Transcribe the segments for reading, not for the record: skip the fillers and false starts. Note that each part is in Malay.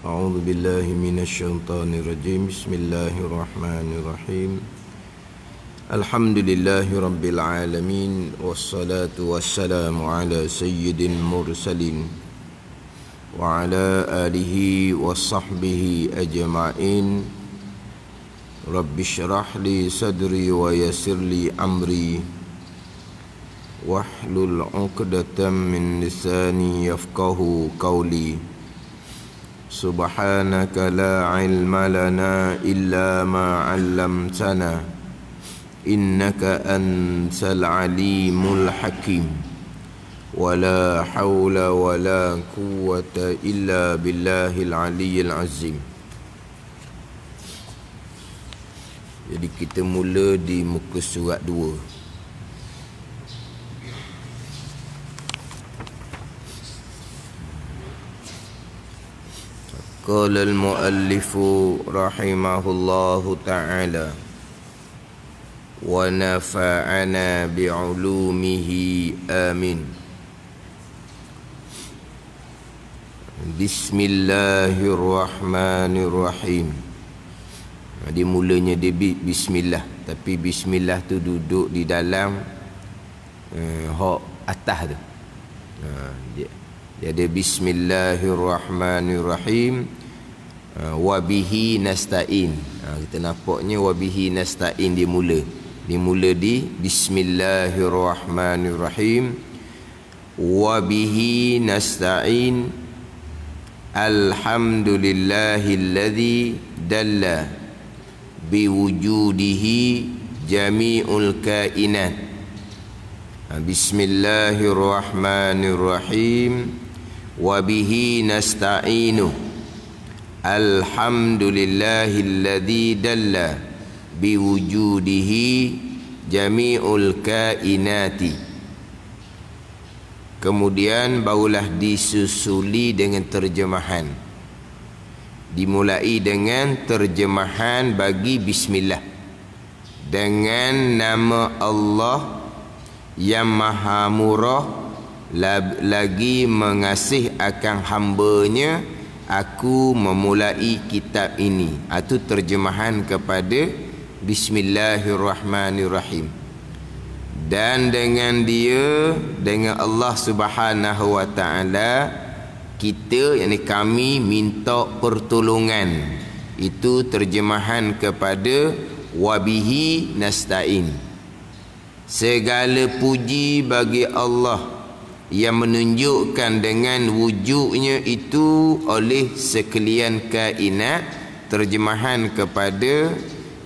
أعوذ بالله من الشيطان الرجيم بسم الله الرحمن الرحيم الحمد لله رب العالمين والصلاة والسلام على سيد المرسلين وعلى آله وصحبه أجمعين رب اشرح لي صدري ويسر لي أمري واحلل عقدة من لساني يفقه قولي سبحانك لا علم لنا إلا ما علمتنا إنك أنت العليم الحكيم ولا حول ولا قوة إلا بالله العلي العظيم. Jadi kita mula di muka surat 2. قال المؤلف رحمه الله تعالى ونفعنا بعلومه آمين. Bismillahirrahmanirrahim. Dia mulanya dia bismillah, tapi bismillah tu duduk di dalam hak atas tu. Dia ada Bismillahirrahmanirrahim, wabihi nasta'in. Kita nampaknya wabihi nasta'in dia mula di Bismillahirrahmanirrahim, wabihi nasta'in, alhamdulillahilladzi dalla biwujudihi jami'ul kainat. Bismillahirrahmanirrahim, wabihi nasta'inu, alhamdulillahilladzi dalla biwujudihi jami'ul kainati. Kemudian barulah disusuli dengan terjemahan. Dimulai dengan terjemahan bagi bismillah, dengan nama Allah yang maha murah lagi mengasih akan hambanya, aku memulai kitab ini. Itu terjemahan kepada Bismillahirrahmanirrahim. Dan dengan dia, dengan Allah Subhanahu wa ta'ala, kita, yakni kami, minta pertolongan. Itu terjemahan kepada wabihi nasta'in. Segala puji bagi Allah yang menunjukkan dengan wujudnya itu oleh sekalian kainat. Terjemahan kepada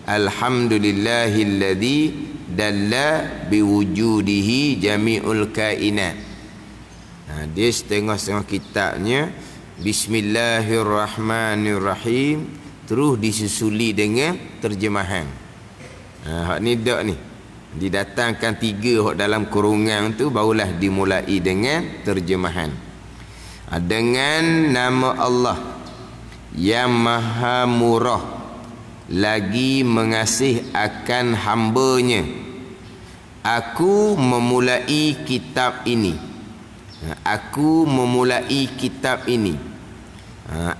alhamdulillahilladzi dalla biwujudihi jami'ul kainat. Dia setengah-setengah kitabnya Bismillahirrahmanirrahim, terus disusuli dengan terjemahan. Hak ni dak ni didatangkan 3 hok dalam kurungan tu, barulah dimulai dengan terjemahan. Dengan nama Allah yang maha murah lagi mengasih akan hambanya, aku memulai kitab ini. Aku memulai kitab ini.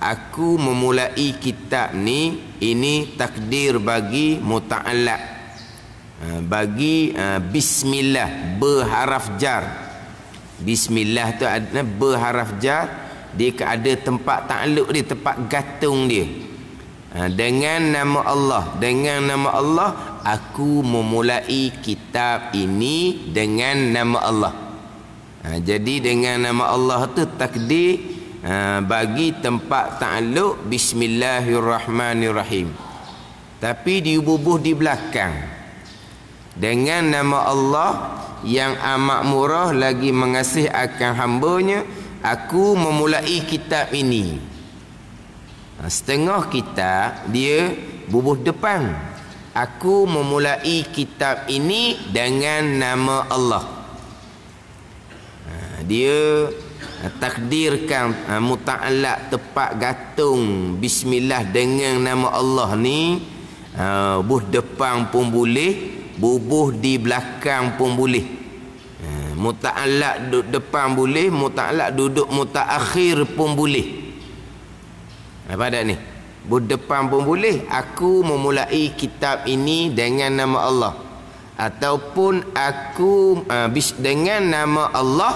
Aku memulai kitab ni, ini takdir bagi muta'allaq, bagi bismillah berharaf jar. Bismillah tu ada berharaf jar, dia ada tempat takluk dia, tempat gantung dia. Dengan nama Allah, dengan nama Allah, aku memulai kitab ini dengan nama Allah. Jadi dengan nama Allah tu takdir bagi tempat takluk Bismillahirrahmanirrahim. Tapi diubuh di belakang, dengan nama Allah yang amat murah lagi mengasih akan hambanya, aku memulai kitab ini. Setengah kitab dia bubuh depan, aku memulai kitab ini dengan nama Allah. Dia takdirkan muta'allaq, tepat gantung bismillah dengan nama Allah ni, bubuh depan pun boleh, bubuh di belakang pun boleh. Muta'allaq duduk depan boleh, muta'allaq duduk mutaakhir pun boleh. Apa dah ni? Berdepan pun boleh. Aku memulai kitab ini dengan nama Allah. Ataupun aku dengan nama Allah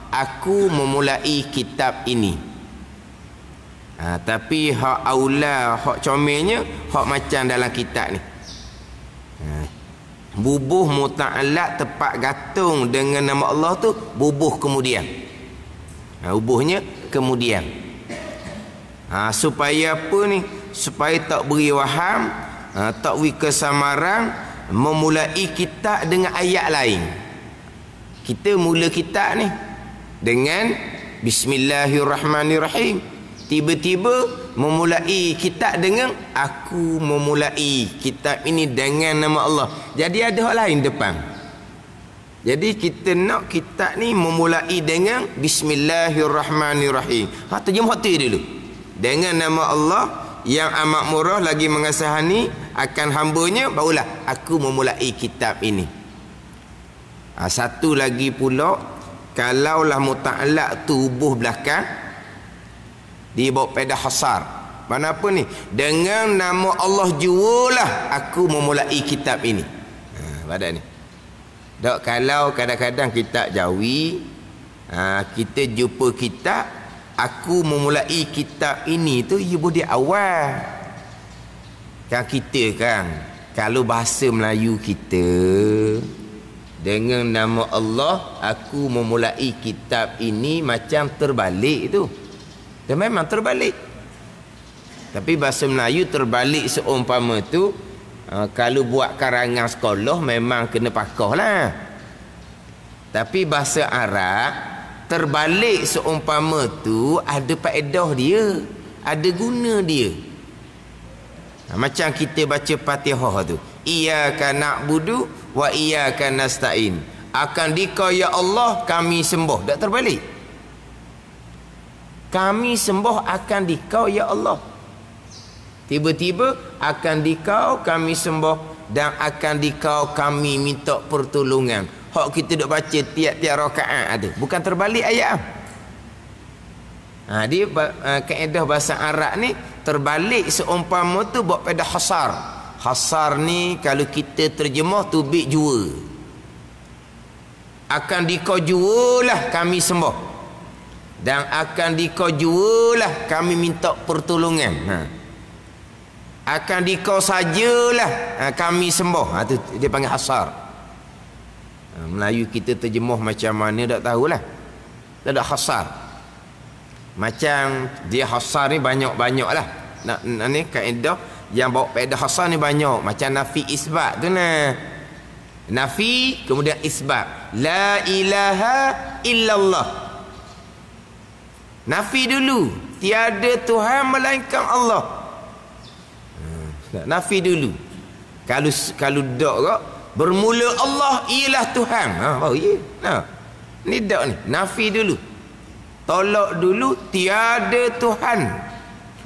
aku memulai kitab ini. Tapi hak aula, hak comelnya, hak macam dalam kitab ni. Bubuh muta'allaq tepat gantung dengan nama Allah tu bubuh kemudian. Bubuhnya kemudian. Supaya apa ni? Supaya tak beri waham, tak beri kesamaran, memulai kitab dengan ayat lain. Kita mula kitab ni dengan Bismillahirrahmanirrahim. Tiba-tiba memulai kitab dengan aku memulai kitab ini dengan nama Allah. Jadi ada hak lain depan. Jadi kita nak kitab ni memulai dengan Bismillahirrahmanirrahim. Terjemah tu dulu. Dengan nama Allah yang amat murah lagi mengasihani akan hambanya, barulah aku memulai kitab ini. Satu lagi pula, kalaulah muta'allaq tu bubuh belakang, dia bawa pada hasar. Mana apa ni? Dengan nama Allah jualah aku memulai kitab ini. Pada ni. Dok, kalau kadang-kadang kitab Jawi, kita jumpa kitab aku memulai kitab ini tu, ia boleh awal. Kan kita kan, kalau bahasa Melayu kita, dengan nama Allah aku memulai kitab ini, macam terbalik tu. Dan memang terbalik. Tapi bahasa Melayu terbalik seumpama tu, kalau buat karangan sekolah memang kena pakah lah. Tapi bahasa Arab terbalik seumpama tu ada faedah dia, ada guna dia. Macam kita baca Fatihah tu, iyyaka na'budu wa iyyaka nasta'in. Akan dikau ya Allah kami sembah. Tak terbalik. Kami sembah akan dikau ya Allah. Tiba-tiba akan dikau kami sembah dan akan dikau kami minta pertolongan. Hak kita duk baca tiap-tiap rakaat ada. Bukan terbalik ayat. Dia kaedah bahasa Arab ni terbalik seumpama tu buat pada hasar. Hasar ni kalau kita terjemah tubik jua. Akan dikau jualah kami sembah. Dan akan dikau jualah kami minta pertolongan. Akan dikau sajalah kami sembah. Tu dia panggil hasar. Melayu kita terjemah macam mana tak tahulah. Tak ada hasar. Macam dia hasar ni banyak-banyak lah. Ni kaedah yang bawa faedah hasar ni banyak. Macam nafi isbat tu nah. Nafi kemudian isbat. La ilaha illallah. Nafi dulu, tiada Tuhan melainkan Allah. Nafi dulu. Kalau dak kok bermula Allah ialah Tuhan. Baru ya. Ni dak ni, nafi dulu. Tolak dulu tiada Tuhan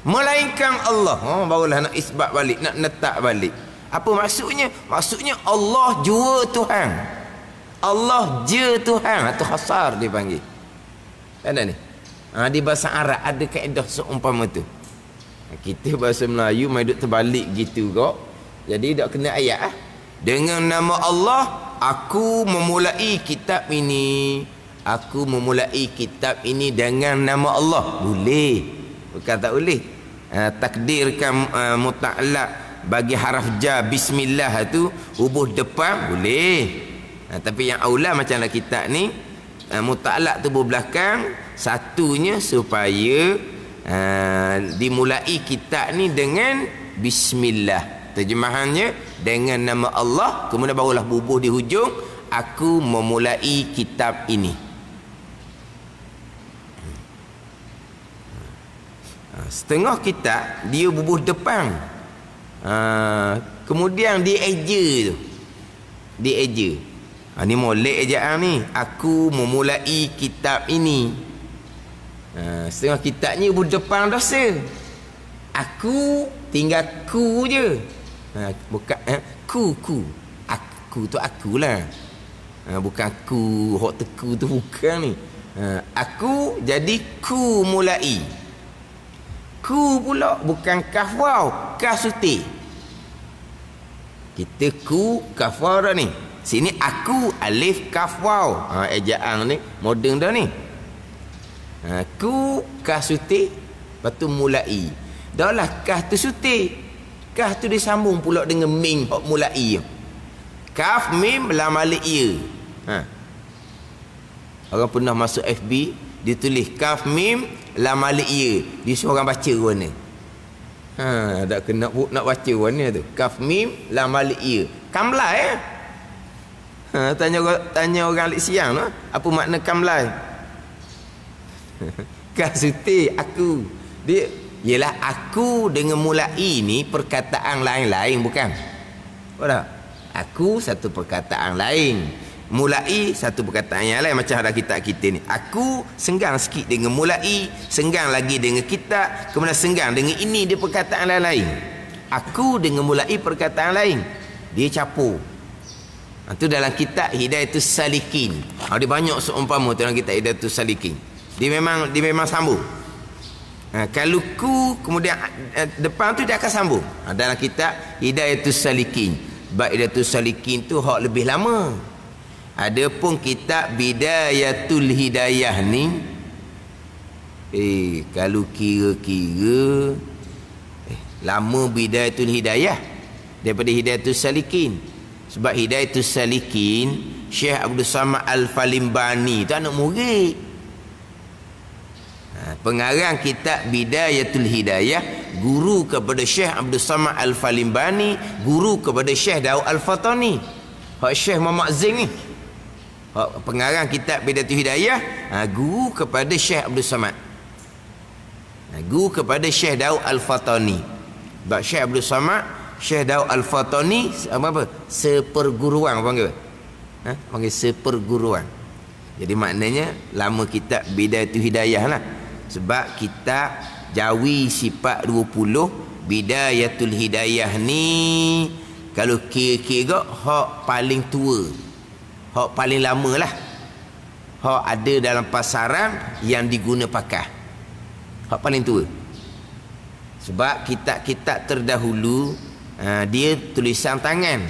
melainkan Allah. Barulah nak isbat balik, nak letak balik. Apa maksudnya? Maksudnya Allah jua Tuhan. Allah je Tuhan. Itu khasar dia panggil. Ada ni. Di bahasa Arab ada kaedah seumpama tu. Kita bahasa Melayu main duk terbalik gitu kok. Jadi tak kena ayat. Dengan nama Allah aku memulai kitab ini. Aku memulai kitab ini dengan nama Allah. Boleh. Bukan tak boleh. Takdirkan muta'allaq bagi haraf ja bismillah tu hubung depan boleh. Tapi yang aula macamlah kitab ni muta'allaq tu berbelakang. Satunya supaya dimulai kitab ni dengan bismillah. Terjemahannya dengan nama Allah, kemudian barulah bubuh di hujung aku memulai kitab ini. Setengah kitab dia bubuh depan. Kemudian dia eja tu. Dia eja. Ni molek ejaan ni. Aku memulai kitab ini. Setengah kitabnya berdepan dosa. Aku tinggal ku je. Bukan ku. Aku tu akulah. Bukan ku hok teku tu bukan ni. Aku jadi ku mulai. Ku pula bukan kaf waw, kaf suti. Kita ku kaf waw dah ni. Sini aku alif kaf waw. Ejaan ni moden dah ni. Ku kaf suti, lepas tu mulai. Dah lah kaf tu suti. Kaf tu disambung pula dengan mim hok mulai. Kaf mim lam alif ya. Orang pernah masuk FB, ditulis kaf mim lam alif ya. Dia suruh orang baca warna. Tak kena nak baca warna tu. Kaf mim lam alif ya. Kamlai tanya orang alik siang tu, apa makna kamlai? Kaf suti aku. Dia ialah aku dengan mulai ni perkataan lain-lain bukan? Betul? Aku satu perkataan lain, mulai satu perkataan yang lain. Macam ada kitab kita ni, aku senggang sikit dengan mulai, senggang lagi dengan kitab, kemudian senggang dengan ini, dia perkataan lain-lain. Aku dengan mulai perkataan lain, dia capur. Itu dalam kitab Hidayatus Salikin. Dia banyak seumpama dalam kitab Hidayatus Salikin. Dia memang sambung. Kalau ku kemudian depan tu dia akan sambung. Dalam kitab Hidayatus Salikin. Bab Hidayatus Salikin tu hak lebih lama. Adapun kitab Bidayatul Hidayah ni, kalau kira-kira lama Bidayatul Hidayah daripada Hidayatus Salikin. Sebab Hidayatus Salikin, Syekh Abdul Samad Al-Falimbani tu anak murid. Pengarang kitab Bidayatul Hidayah, guru kepada Syekh Abdul Samad Al-Falimbani, guru kepada Syekh Daud Al-Fatani. Hak Syekh Muhammad Zain ni, pengarang kitab Bidayatul Hidayah, guru kepada Syekh Abdul Samad, guru kepada Syekh Daud Al-Fatani. Sebab Syekh Abdul Samad, Syekh Daud Al-Fatani apa? Seperguruan panggil. Panggil seperguruan. Jadi maknanya lama kitab Bidayatul Hidayah lah. Sebab kitab Jawi sifat 20 Bidayatul Hidayah ni, kalau kira-kira hak paling tua, hak paling lama lah, hak ada dalam pasaran yang diguna pakai, hak paling tua. Sebab kitab-kitab terdahulu dia tulisan tangan.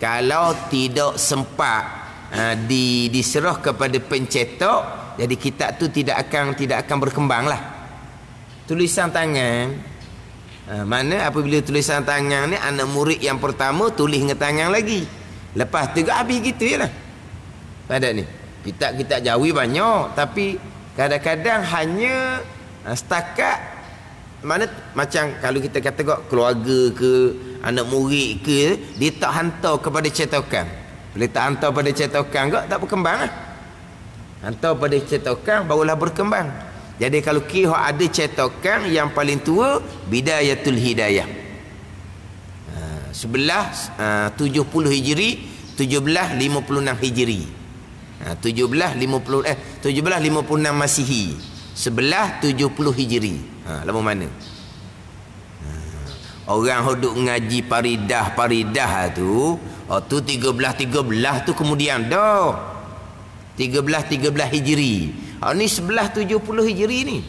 Kalau tidak sempat diserah kepada pencetak, jadi kitab tu tidak akan berkembang lah. Tulisan tangan, mana apabila tulisan tangan ni, anak murid yang pertama tulis dengan tangan lagi, lepas tu habis gitu je lah. Pada ni kitab-kitab Jawi banyak, tapi kadang-kadang hanya setakat mana, macam kalau kita kata kok keluarga ke anak murid ke, dia tak hantar kepada cetakan. Bila tak hantar pada cetakan kok tak berkembang lah. Hantar pada cetakan barulah berkembang. Jadi kalau kira ada cetakan yang paling tua, Bidayatul Hidayah, 1170 Hijri, 1756 Hijri, 1756 Masihi, 1170 Hijri. Lama mana? Orang hoduk ngaji paridah tu, tu 13 tu kemudian dah 13 Hijri. Ni 1170 Hijri ni.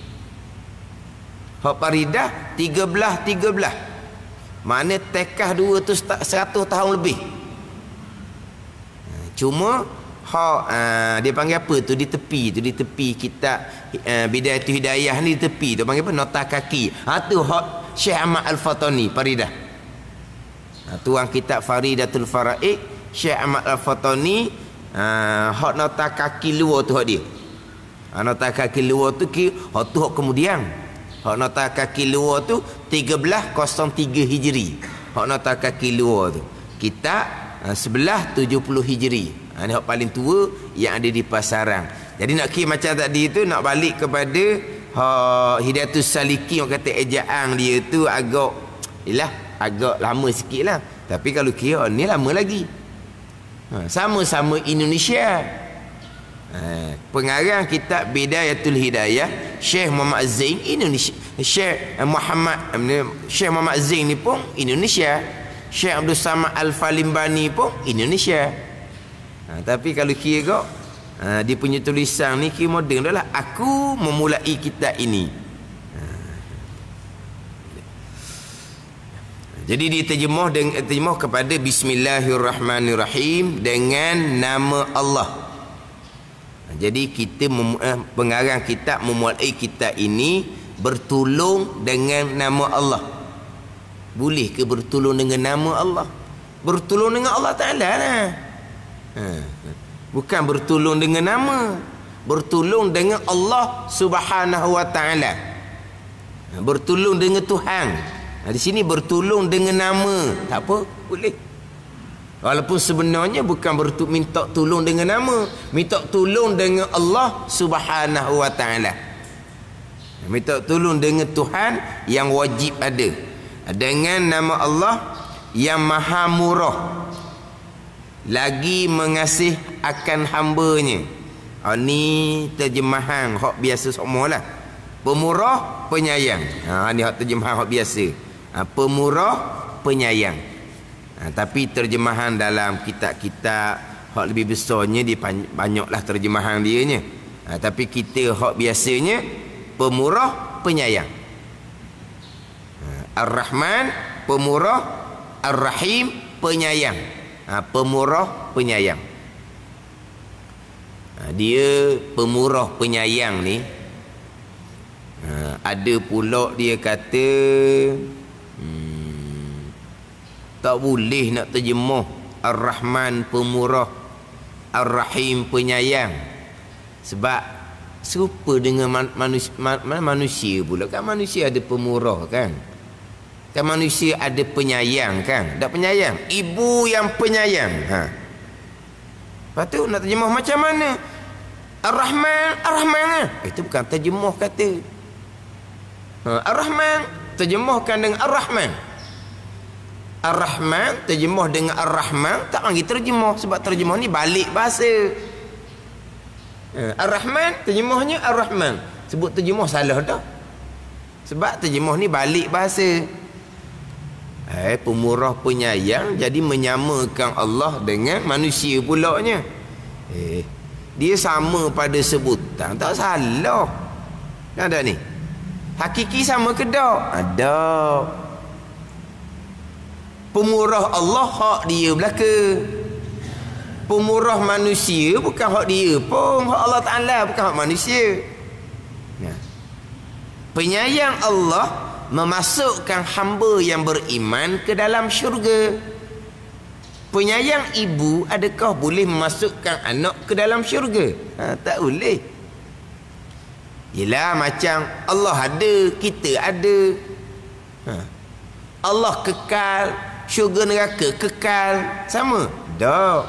Hak paridah 13. Mana tekah dua tu 100 tahun lebih. Cuma hak dia panggil apa tu di tepi kitab Bidayatul Hidayah ni, di tepi tu panggil apa, nota kaki. Tu hak Syekh Ahmad Al-Fatani paridah. Tuang kitab Faridatul Faraid, Syekh Ahmad Al-Fatani. Hak nota kaki luar tu hak dia. Nota kaki luar tu hak tu hak kemudian. Hak nota kaki luar tu 1303 Hijri. Hak nota kaki luar tu kitab 1170 Hijri. Ni hak paling tua yang ada di pasaran. Jadi nak kira macam tadi tu, nak balik kepada Hidayatus Salikin, orang kata ejaan dia tu agak lama sikit lah. Tapi kalau kira ni lama lagi. Sama-sama Indonesia. Pengarang kitab Bidayatul Hidayah Syekh Muhammad Zain Indonesia. Syekh Muhammad Zain ni pun Indonesia. Syekh Abdul Samad Al-Falimbani pun Indonesia. Tapi kalau kira dia punya tulisan ni kira moden dah lah. Aku memulai kitab ini. Jadi diterjemah kepada Bismillahirrahmanirrahim dengan nama Allah. Jadi kita pengarang kitab memulai kitab ini bertolong dengan nama Allah. Boleh ke bertolong dengan nama Allah? Bertolong dengan Allah Ta'ala lah. Bukan bertolong dengan nama, bertolong dengan Allah Subhanahu Wa Ta'ala. Bertolong dengan Tuhan. Di sini bertolong dengan nama. Tak apa, boleh. Walaupun sebenarnya bukan minta tolong dengan nama, minta tolong dengan Allah Subhanahu Wa Ta'ala. Minta tolong dengan Tuhan yang wajib ada. Dengan nama Allah yang Maha Murah, lagi mengasih akan hambanya. Ni terjemahan hak biasa semualah. Pemurah, penyayang. Ni hak terjemahan hak biasa. Pemurah, penyayang. Tapi terjemahan dalam kitab-kitab hak lebih besarnya dia banyaklah terjemahan dia nya. Tapi kita hak biasanya pemurah, penyayang. Ar-Rahman, pemurah, Ar-Rahim, penyayang. Pemurah, penyayang. Dia pemurah, penyayang ni. Ada pula dia kata tak boleh nak terjemah Ar-Rahman, pemurah, Ar-Rahim, penyayang. Sebab serupa dengan manusia pula. Kan manusia ada pemurah kan. Kan manusia ada penyayang kan. Tak penyayang, ibu yang penyayang. Lepas tu nak terjemah macam mana? Ar-Rahman, Ar-Rahman. Itu bukan terjemah kata. Ar-Rahman terjemahkan dengan Ar-Rahman. Ar-Rahman terjemah dengan Ar-Rahman, tak panggil terjemah. Sebab terjemah ni balik bahasa. Ar-Rahman terjemahnya Ar-Rahman. Sebut terjemah salah dah. Sebab terjemah ni balik bahasa. Pemurah, penyayang, jadi menyamakan Allah dengan manusia pulaknya. Dia sama pada sebutan, tak salah. Ada ni. Hakiki sama ke tak? Ada. Pemurah Allah hak dia belaka. Pemurah manusia bukan hak dia pun, hak Allah Ta'ala, bukan hak manusia. Penyayang Allah memasukkan hamba yang beriman ke dalam syurga. Penyayang ibu adakah boleh memasukkan anak ke dalam syurga? Tak boleh. Yelah macam Allah ada, kita ada. Allah kekal, syurga neraka kekal. Sama? Tak.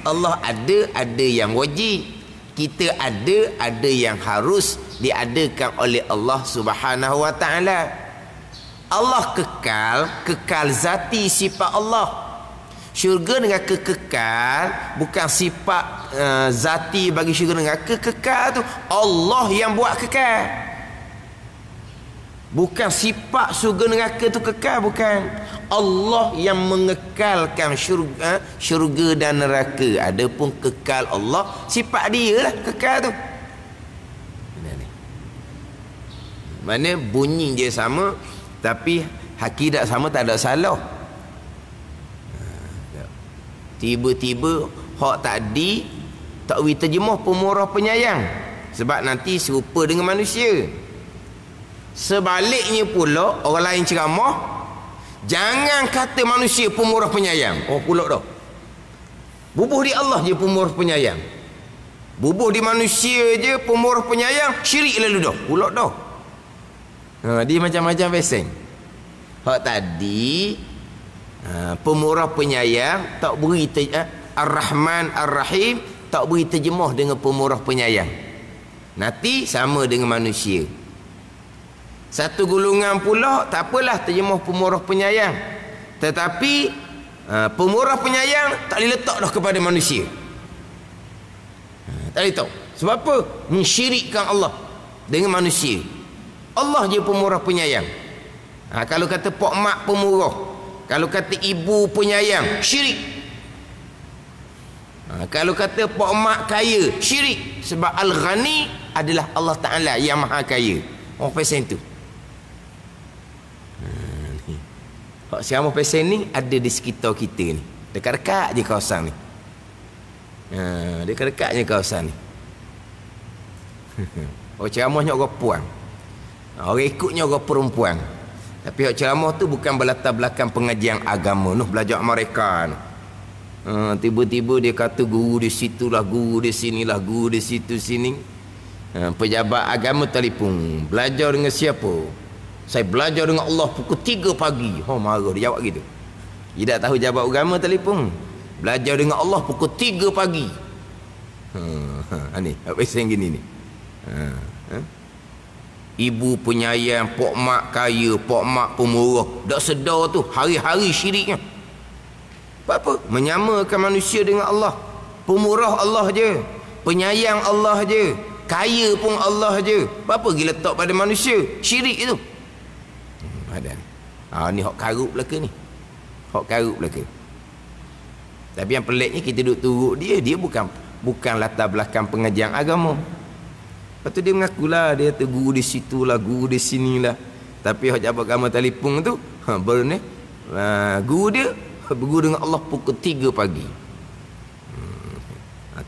Allah ada yang wajib. Kita ada yang harus diadakan oleh Allah Subhanahu Wa Ta'ala. Allah kekal zati sifat Allah. Syurga neraka kekal, bukan sifat zati bagi syurga neraka kekal tu. Allah yang buat kekal. Bukan sifat syurga neraka tu kekal, bukan. Allah yang mengekalkan syurga dan neraka. Adapun kekal Allah, sifat dia lah kekal tu. Mana bunyi dia sama, tapi hakikat sama, tak ada salah. Tiba-tiba hak tadi tak boleh terjemah pemurah, penyayang, sebab nanti serupa dengan manusia. Sebaliknya pula orang lain ceramah, jangan kata manusia pemurah, penyayang. Pula dah bubuh di Allah je pemurah, penyayang. Bubuh di manusia je pemurah, penyayang, syirik lalu dah. Pula dah. Dia macam-macam peseng. Hak tadi pemurah, penyayang tak beri Ar-Rahman, Ar-Rahim tak beri terjemah dengan pemurah, penyayang. Nanti sama dengan manusia. Satu golongan pula tak apalah terjemah pemurah, penyayang, tetapi pemurah, penyayang tak boleh letak dah kepada manusia. Tak boleh tahu. Sebab apa? Mensyirikkan Allah dengan manusia. Allah je pemurah, penyayang. Kalau kata pak mak pemurah, kalau kata ibu penyayang, syirik. Kalau kata pak mak kaya, syirik. Sebab Al-Ghani adalah Allah Ta'ala yang maha kaya. Pasal itu. Hak ceramah pasal ni ada di sekitar kita ni. Dekat-dekat je kawasan ni. Dekat-dekat je kawasan ni. Orang ceramahnya orang puan. Orang ikutnya orang perempuan. Tapi hak ceramah tu bukan berlatar belakang pengajian agama. Noh belajar mereka noh. Tiba-tiba dia kata guru di situlah, guru di sinilah, guru di situ sini. Pejabat agama telefon, belajar dengan siapa? Saya belajar dengan Allah pukul 3 pagi. Marah dia jawab gitu. Dia tak tahu jabat agama telefon. Belajar dengan Allah pukul 3 pagi. Ni apa yang gini ni. Ibu penyayang, pok mak kaya, pok mak pemurah. Tak sedar tu hari-hari syiriknya. Apa? Menyamakan manusia dengan Allah. Pemurah Allah je, penyayang Allah je, kaya pun Allah je. Apa pergi letak pada manusia? Syirik itu. Ada. Ni hak karut belaka ni. Hak karut belaka. Tapi yang peliknya kita duduk turut dia bukan latar belakang pengajian agama. Lepas tu dia mengakulah dia tu guru di situlah, guru di sinilah. Tapi hak jabat agama telefon tu baru ni guru dia berguru dengan Allah pukul 3 pagi.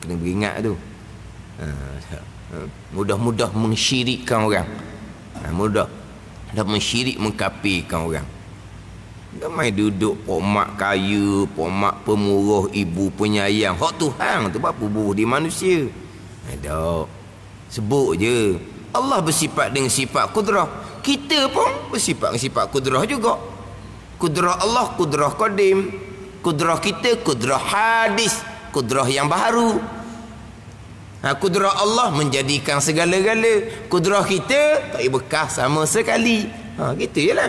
Kena beringat tu. Mudah-mudah mensyirikkan orang. Mudah mensyirik, mengkafirkan orang. Dia main duduk pok mak kaya, pok mak pemurah, ibu penyayang. Hak Tuhan tu apa bubuh di manusia. Tak. Sebut je. Allah bersifat dengan sifat kudrah. Kita pun bersifat dengan sifat kudrah juga. Kudrah Allah, kudrah qadim. Kudrah kita, kudrah hadis. Kudrah yang baru. Kudrah Allah menjadikan segala-gala. Kudrah kita tak bekas sama sekali. Gitu je lah.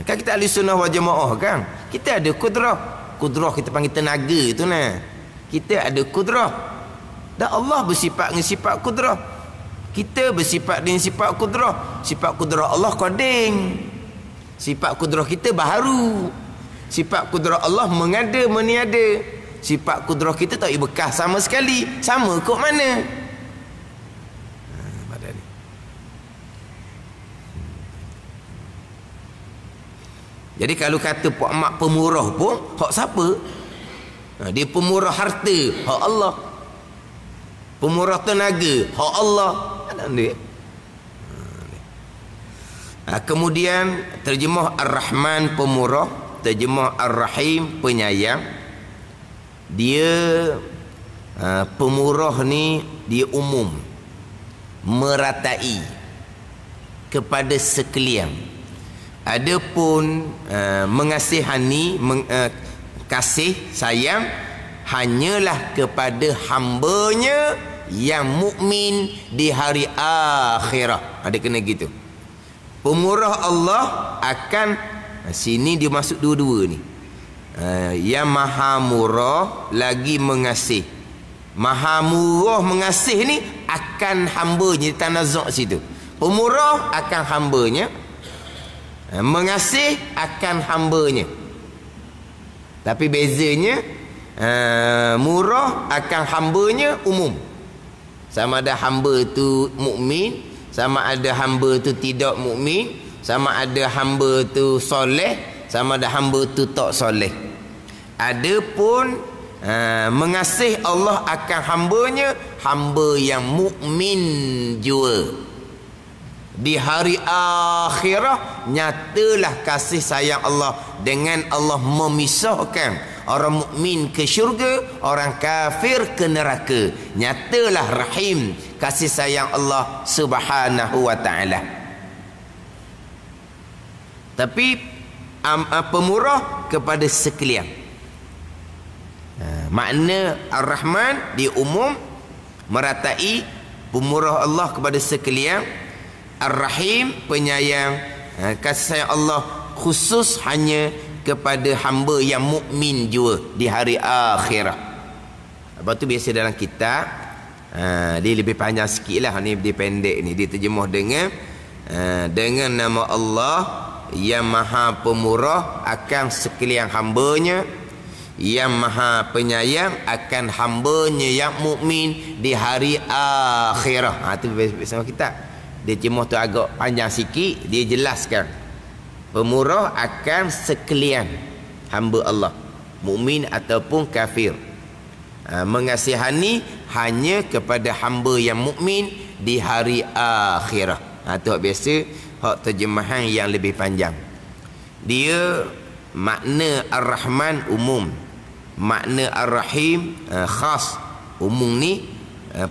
Kan kita ahli sunnah wal jamaah kan. Kita ada kudrah. Kudrah kita panggil tenaga tu nah. Kita ada kudrah. Dan Allah bersifat dengan sifat kudrah. Kita bersifat dengan sifat kudrah. Sifat kudrah Allah qadim. Sifat kudrah kita baharu. Sifat kudrah Allah mengada meniada. Sifat kudrah kita tak bekas sama sekali. Sama kok mana? Jadi kalau kata pak mak pemurah pun hak siapa? Dia pemurah harta, hak Allah. Pemurah tenaga, hak Allah. Kemudian terjemah Ar-Rahman pemurah, terjemah Ar-Rahim penyayang. Dia pemurah ni dia umum, meratai kepada sekalian. Adapun mengasihani, kasih sayang hanyalah kepada hambanya yang mukmin di hari akhirat. Ada kena gitu. Pemurah Allah akan sini dia masuk dua-dua ni. Yang maha murah lagi mengasih. Maha murah mengasih ni akan hambanya, tanazuk situ. Pemurah akan hambanya, mengasih akan hambanya. Tapi bezanya murah akan hambanya umum. Sama ada hamba tu mukmin, sama ada hamba tu tidak mukmin, sama ada hamba tu soleh, sama ada hamba tu tak soleh. Adapun mengasih Allah akan hambanya, hamba yang mukmin jua. Di hari akhirat nyatalah kasih sayang Allah dengan Allah memisahkan orang mukmin ke syurga, orang kafir ke neraka. Nyatalah rahim kasih sayang Allah Subhanahu wa taala. Tapi pemurah kepada sekalian. Makna Ar-Rahman dia umum, meratai pemurah Allah kepada sekalian. Ar-Rahim penyayang, kasih sayang Allah khusus hanya kepada hamba yang mukmin jua di hari akhirat. Lepas tu biasa dalam kitab dia lebih panjang sikit lah, ni dia pendek ni, dia terjemah dengan nama Allah yang maha pemurah akan sekalian hambanya, yang maha penyayang akan hambanya yang mukmin di hari akhirat. Tu bersama kita. Dia cemah tu agak panjang sikit, dia jelaskan. Pemurah akan sekalian hamba Allah, mukmin ataupun kafir. Mengasihani hanya kepada hamba yang mukmin di hari akhirat. Tu hak biasa, hak terjemahan yang lebih panjang. Dia makna Ar-Rahman umum, makna Ar-Rahim khas. Umum ni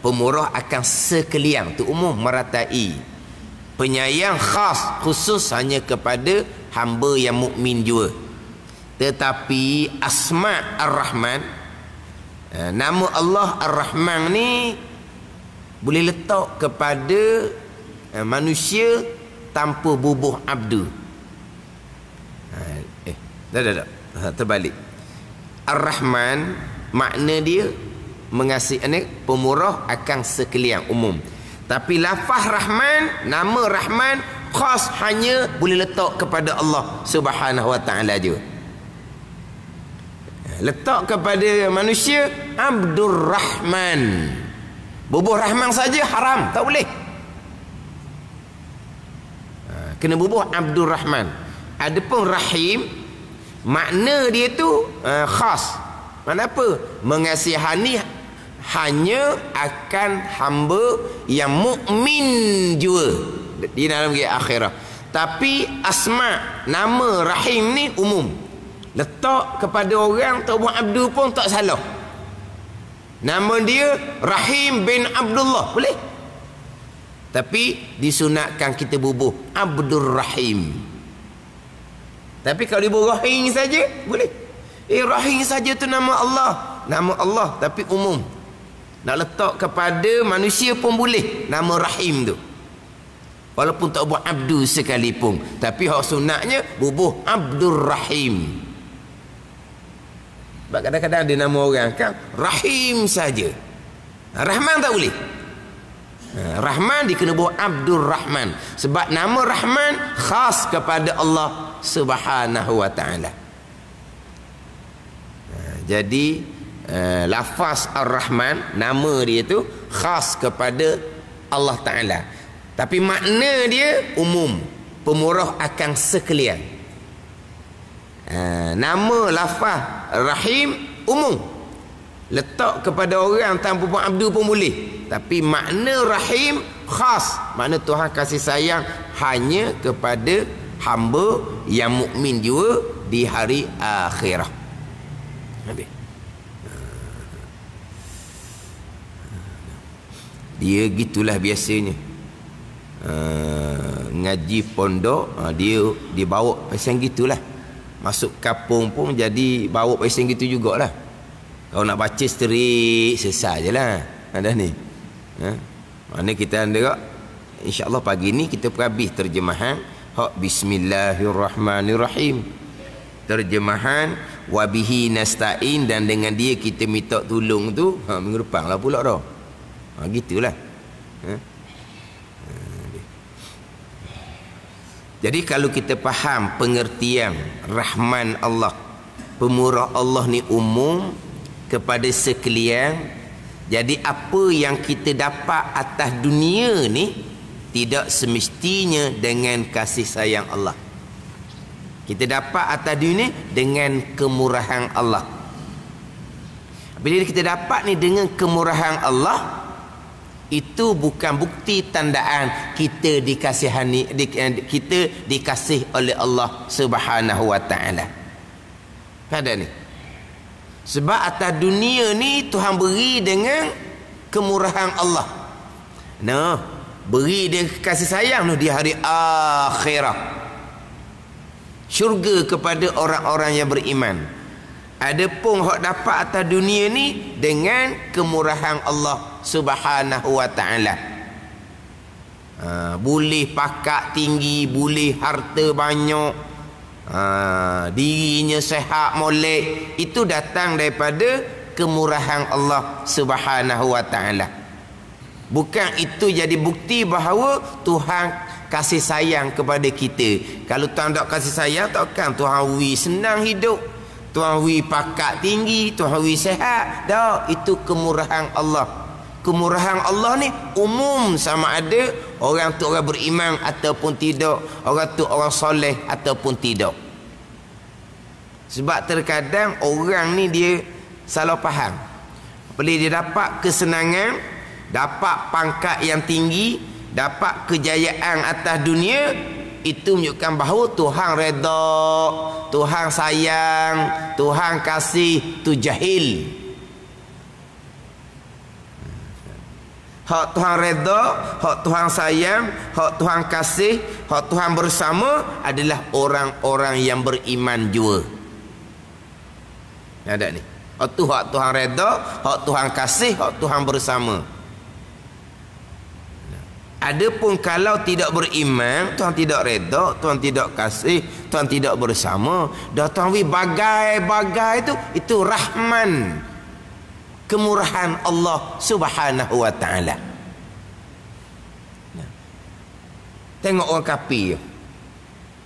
pemurah akan sekalian, tu umum, meratai. Penyayang khas, khusus hanya kepada hamba yang mukmin juga. Tetapi asma Ar-Rahman, nama Allah Ar-Rahman ni boleh letak kepada manusia tanpa bubuh abdu. Terbalik. Ar-Rahman makna dia mengasihi, pemurah akan sekalian, umum. Tapi lafaz Rahman, nama Rahman khas hanya boleh letak kepada Allah Subhanahu wa taala je. Letak kepada manusia Abdur Rahman. Bubuh Rahman saja haram, tak boleh. Kena bubuh Abdur Rahman. Adapun Rahim, makna dia tu khas. Mana apa? Mengasihani hanya akan hamba yang mukmin juga di dalam akhirat. Tapi asma nama Rahim ni umum, letak kepada orang tak buat abdu pun tak salah. Nama dia Rahim bin Abdullah, boleh. Tapi disunatkan kita bubuh Abdur Rahim. Tapi kalau dibubuh Rahim saja boleh. Rahim saja tu nama Allah tapi umum. Nak letak kepada manusia pun boleh nama Rahim tu, walaupun tak buat abdu sekalipun. Tapi hak sunatnya bubuh Abdur Rahim. Sebab kadang-kadang ada nama orang kan Rahim saja, Rahman tak boleh. Rahman dikena bubuh Abdur Rahman, sebab nama Rahman khas kepada Allah Subhanahu wa taala. Jadi lafaz Ar-Rahman, nama dia tu khas kepada Allah Ta'ala. Tapi makna dia umum, pemurah akan sekalian. Nama lafaz Rahim umum, letak kepada orang tanpa buat abdu pun boleh. Tapi makna Rahim khas, makna Tuhan kasih sayang hanya kepada hamba yang mukmin juga di hari akhirat. Habis. Dia gitulah biasanya. Ngaji pondok, dia bawa pasal gitulah. Masuk kampung pun jadi bawa pasal gitu jugalah. Kalau nak baca seterik selesai je lah. Ada ni. Mana kita ada, insya-Allah pagi ni kita perhabis terjemahan hak Bismillahirrahmanirrahim. Terjemahan wabihi nasta'in, dan dengan dia kita minta tolong tu minggu depan lah pula dah. Gitulah. Jadi kalau kita faham pengertian Rahman Allah, pemurah Allah ni umum kepada sekalian. Jadi apa yang kita dapat atas dunia ni tidak semestinya dengan kasih sayang Allah. Kita dapat atas dunia dengan kemurahan Allah. Bila kita dapat ni dengan kemurahan Allah, itu bukan bukti tandaan kita dikasihani, kita dikasih oleh Allah Subhanahu wa taala. Ada ni. Sebab atas dunia ni Tuhan beri dengan kemurahan Allah. Beri dia kasih sayang di hari akhirat. Syurga kepada orang-orang yang beriman. Adapun hak dapat atas dunia ni dengan kemurahan Allah Subhanahu wa taala. Boleh pakak tinggi, boleh harta banyak, dirinya sehat molek, itu datang daripada kemurahan Allah Subhanahu wa taala. Bukan itu jadi bukti bahawa Tuhan kasih sayang kepada kita. Kalau Tuhan tak kasih sayang, takkan Tuhan wi senang hidup, Tuhan wi pakak tinggi, Tuhan wi sehat. Tak, itu kemurahan Allah. Kemurahan Allah ni umum, sama ada orang tu orang beriman ataupun tidak, orang tu orang soleh ataupun tidak. Sebab terkadang orang ni dia salah faham. Bila dia dapat kesenangan, dapat pangkat yang tinggi, dapat kejayaan atas dunia, itu menunjukkan bahawa Tuhan redha, Tuhan sayang, Tuhan kasih, tu jahil. Hak Tuhan redha, hak Tuhan sayang, hak Tuhan kasih, hak Tuhan bersama adalah orang-orang yang beriman jua. Ada ni. Hak tu hak Tuhan redha, hak Tuhan kasih, hak Tuhan bersama. Adapun kalau tidak beriman, Tuhan tidak redha, Tuhan tidak kasih, Tuhan tidak bersama, dah Tuhan bagai-bagai itu rahman, kemurahan Allah Subhanahu wa taala. Tengok orang kafir.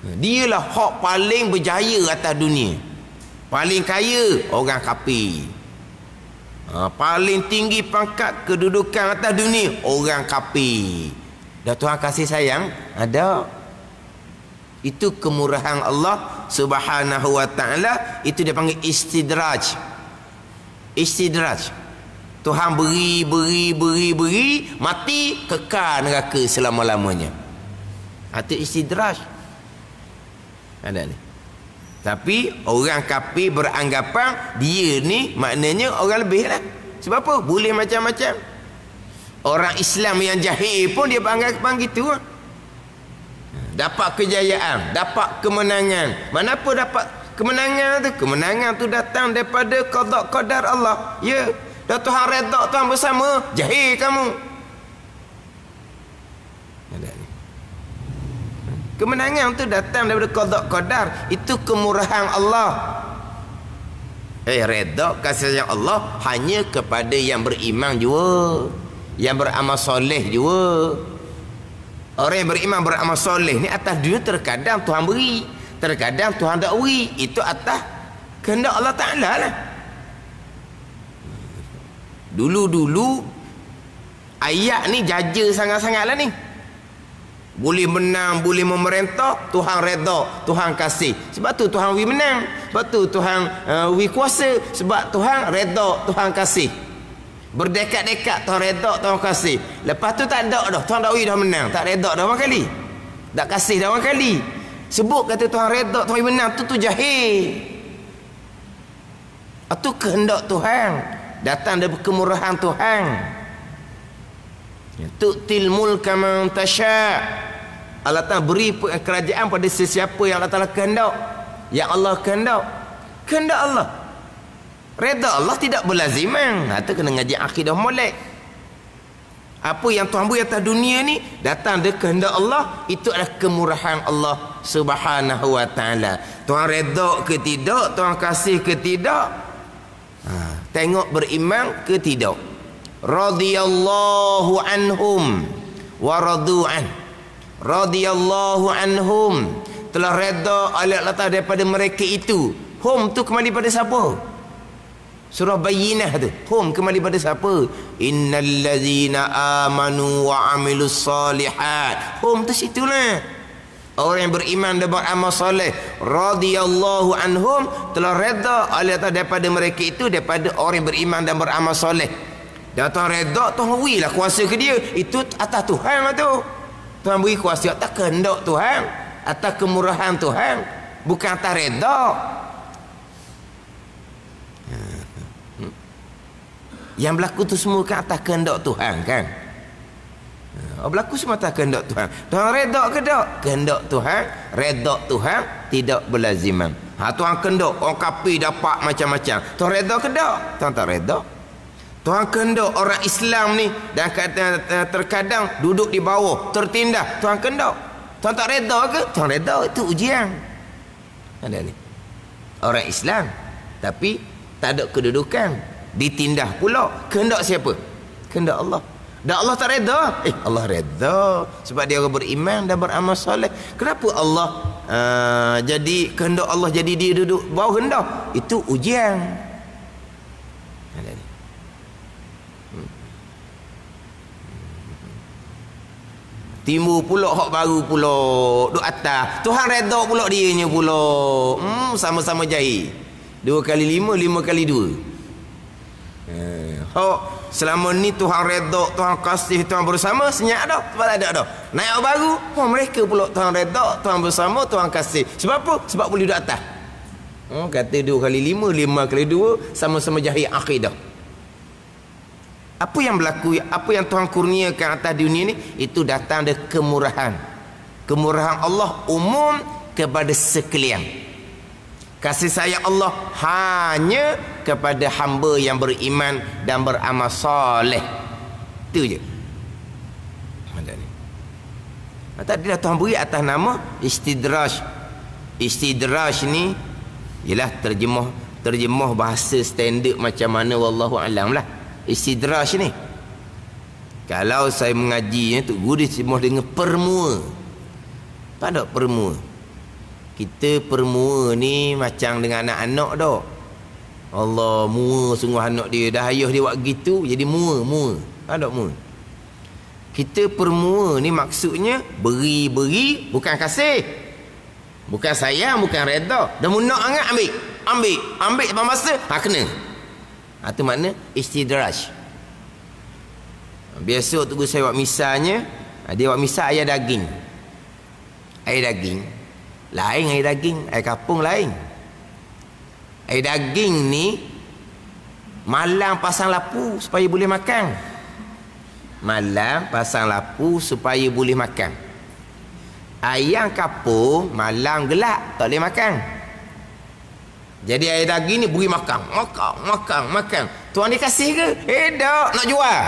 Dialah hak paling berjaya atas dunia. Paling kaya orang kafir. Paling tinggi pangkat kedudukan atas dunia orang kafir. Dah Tuhan kasih sayang ada. Itu kemurahan Allah Subhanahu wa taala, itu dia panggil istidraj. Istidraj. Tuhan beri, mati kekal neraka selama-lamanya. Itu istidraj. Ada ni. Tapi orang kafir beranggapan dia ni maknanya orang lebih lah. Sebab apa? Boleh macam-macam. Orang Islam yang jahil pun dia beranggapan gitu. Dapat kejayaan, dapat kemenangan. Mana apa dapat kemenangan tu? Kemenangan tu datang daripada qada qadar Allah. Ya, dah Tuhan redha, Tuhan bersama, jahil kamu. Kemenangan tu datang daripada qada qadar, itu kemurahan Allah. Redha kasih sayang Allah hanya kepada yang beriman jua, yang beramal soleh jua. Orang yang beriman beramal soleh ni atas dunia terkadang Tuhan beri, terkadang Tuhan tak beri. Itu atas kehendak Allah Ta'ala lah. Dulu-dulu ayat ni jaja sangat-sangat lah ni. Boleh menang, boleh memerintah, Tuhan redha, Tuhan kasih. Sebab tu Tuhan wi menang, sebab tu Tuhan wi kuasa, sebab Tuhan redha, Tuhan kasih. Berdekat-dekat Tuhan redha, Tuhan kasih. Lepas tu tak ada dah, Tuhan dah wi dah menang, tak redha dah orang kali, tak kasih dah orang kali. Sebut kata Tuhan redha, Tuhan wi menang, tu jahil. Itu kehendak Tuhan, datang dari kemurahan Tuhan. Tu'til mulka man tasha'. Allah Ta'ala beri kerajaan pada sesiapa yang Allah Ta'ala kehendak, yang Allah kehendak. Kehendak Allah, redha Allah tidak berlaziman. Itu kena ngaji akidah molek. Apa yang Tuhan beri atas dunia ni datang dari kehendak Allah, itu adalah kemurahan Allah Subhanahu wa taala. Tuhan redha ke tidak, Tuhan kasih ke tidak, tengok beriman ke tidak. Radhiyallahu anhum wa radu'an. Radhiyallahu anhum, telah redha Allah Ta'ala daripada mereka itu. Hum tu kembali pada siapa? Surah Bayyinah tu. Hum kembali pada siapa? Innal ladzina amanu wa amilus solihat. Hum tu situlah orang yang beriman dan beramal soleh. Radhiyallahu anhum, telah redha Allah Ta'ala daripada mereka itu, daripada orang yang beriman dan beramal soleh. Dan Tuhan redha, Tuhan berilah kuasa ke dia. Itu atas Tuhan lah tu. Tuhan beri kuasa atas kehendak Tuhan, atas kemurahan Tuhan, bukan atas redha. Yang berlaku tu semua kan atas kehendak Tuhan kan. Berlaku semua atas kehendak Tuhan. Tuhan redha ke tak? Kehendak Tuhan, redha Tuhan tidak berlaziman. Tuhan kehendak orang kafir dapat macam-macam. Tuhan redha ke tak? Tuhan tak redha. Tuhan kehendak orang Islam ni dan terkadang duduk di bawah, tertindas. Tuhan kehendak. Tuhan tak redha ke? Tuhan redha, itu ujian. Ada ni orang Islam tapi tak ada kedudukan, ditindas pula. Kehendak siapa? Kehendak Allah. Dan Allah tak redha. Allah redha sebab dia orang beriman dan beramal soleh. Kenapa Allah jadi kehendak Allah jadi dia duduk bawah rendah? Itu ujian. Ada ni. Timbul pula hak baru pula duk atas. Tuhan redha pula dianya pula. Sama-sama jahil. 2 kali 5, 5 kali 2. Hak selama ni Tuhan redha, Tuhan kasih, Tuhan bersama, senyap dah. Sebab tak ada dah. Naik hak baru, mereka pula Tuhan redha, Tuhan bersama, Tuhan kasih. Sebab apa? Sebab boleh duduk atas. Kata 2 kali 5, 5 kali 2, sama-sama jahil akidah. Apa yang berlaku, apa yang Tuhan kurniakan atas dunia ni, itu datang dari kemurahan. Kemurahan Allah umum kepada sekalian. Kasih sayang Allah hanya kepada hamba yang beriman dan beramal soleh. Itu je. Tadi dah Tuhan beri atas nama istidraj. Istidraj ni ialah terjemah bahasa standard macam mana wallahu alam lah. Istidraj ni, kalau saya mengaji tu guru semua dengan permua. Tak ada permua. Kita permua ni macam dengan anak-anak dah. Allah, mua sungguh anak dia. Dah ayah dia buat gitu, jadi mua. Tak ada mua. Kita permua ni maksudnya beri bukan kasih. Bukan sayang, bukan redha. Dah munak sangat ambil depan masa, kena. Itu makna istidraj. Biasa tu saya buat misalnya, dia buat misal air daging. Air daging lain, air daging air kapung lain. Air daging ni malang pasang lapu supaya boleh makan. Malang pasang lapu supaya boleh makan. Ayam kapung malang gelap, tak boleh makan. Jadi air daging ni beri makan. Tuan dia kasih ke? Tak, nak jual.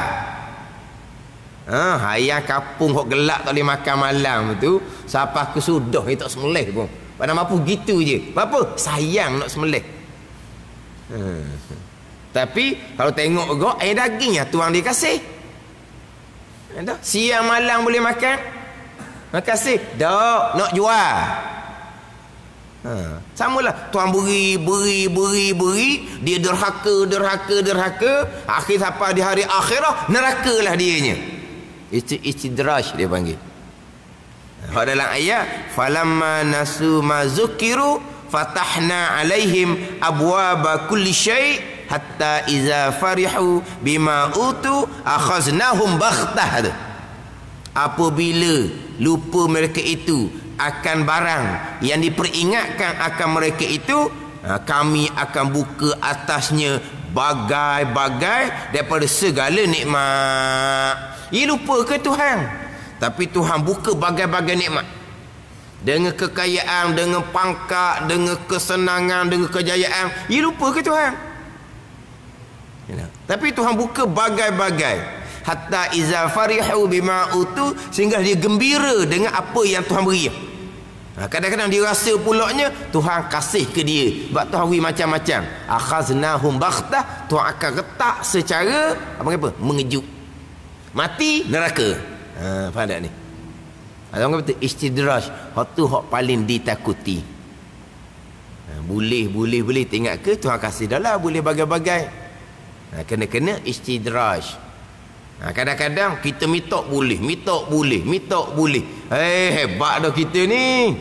Ayam kapung hok gelap tak boleh makan malam tu, siapa aku sudah dia tak semelih pun. Pada mampu gitu je. Apa? Sayang nak semelih. Tapi kalau tengok juga air daging ya tuan dia kasih. Siang malam boleh makan. Nak kasih. Tak, nak jual. Samalah Tuhan beri, dia derhaka, akhir sampai di hari akhirah nerakalah dianya. Itu istidraj dia panggil. Dalam ayat falamma nasu ma zukiru fatahna alaihim abwaba kulli syai hatta iza farihu bima utu akhaznahum baghtah. Apabila lupa mereka itu akan barang yang diperingatkan akan mereka itu, kami akan buka atasnya bagai-bagai daripada segala nikmat. Ia lupa ke Tuhan? Tapi Tuhan buka bagai-bagai nikmat. Dengan kekayaan, dengan pangkat, dengan kesenangan, dengan kejayaan. Ia lupa ke Tuhan? Tapi Tuhan buka bagai-bagai. Hatta iza farihu bima utu, sehingga dia gembira dengan apa yang Tuhan beri. Kadang-kadang dia rasa pulaknya Tuhan kasih ke dia. Sebab Tuhan beri macam-macam. Akhaznahum baghtah, Tuhan akan retak secara apa? Mengejut. Mati neraka. Faham tak ni? Orang kata istidraj, hak tu hak paling ditakuti. Boleh tengok ke Tuhan kasih dah lah, boleh bagai-bagai. Kena istidraj. Kadang-kadang kita mitok boleh. Hebat dah kita ni.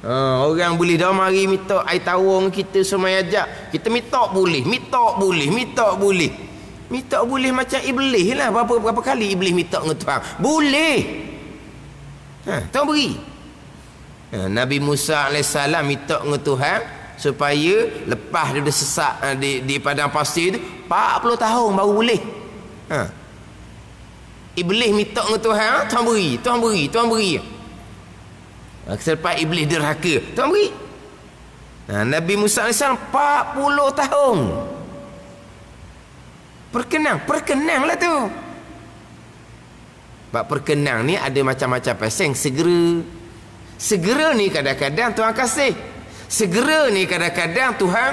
Orang boleh dah mari mitok air tawar kita semua ajak. Kita mitok boleh. Mitok boleh macam iblis lah. Berapa kali iblis mitok dengan Tuhan? Boleh. Tuhan beri. Nabi Musa AS mitok dengan Tuhan supaya lepas dia sesak di padang pasir tu 40 tahun baru boleh. Iblis minta dengan Tuhan, Tuhan beri. Selepas iblis derhaka, Tuhan beri. Nabi Musa AS 40 tahun. Perkenanglah tu. Sebab perkenang ni ada macam-macam pasang. Segera ni kadang-kadang Tuhan kasih. Segera ni kadang-kadang Tuhan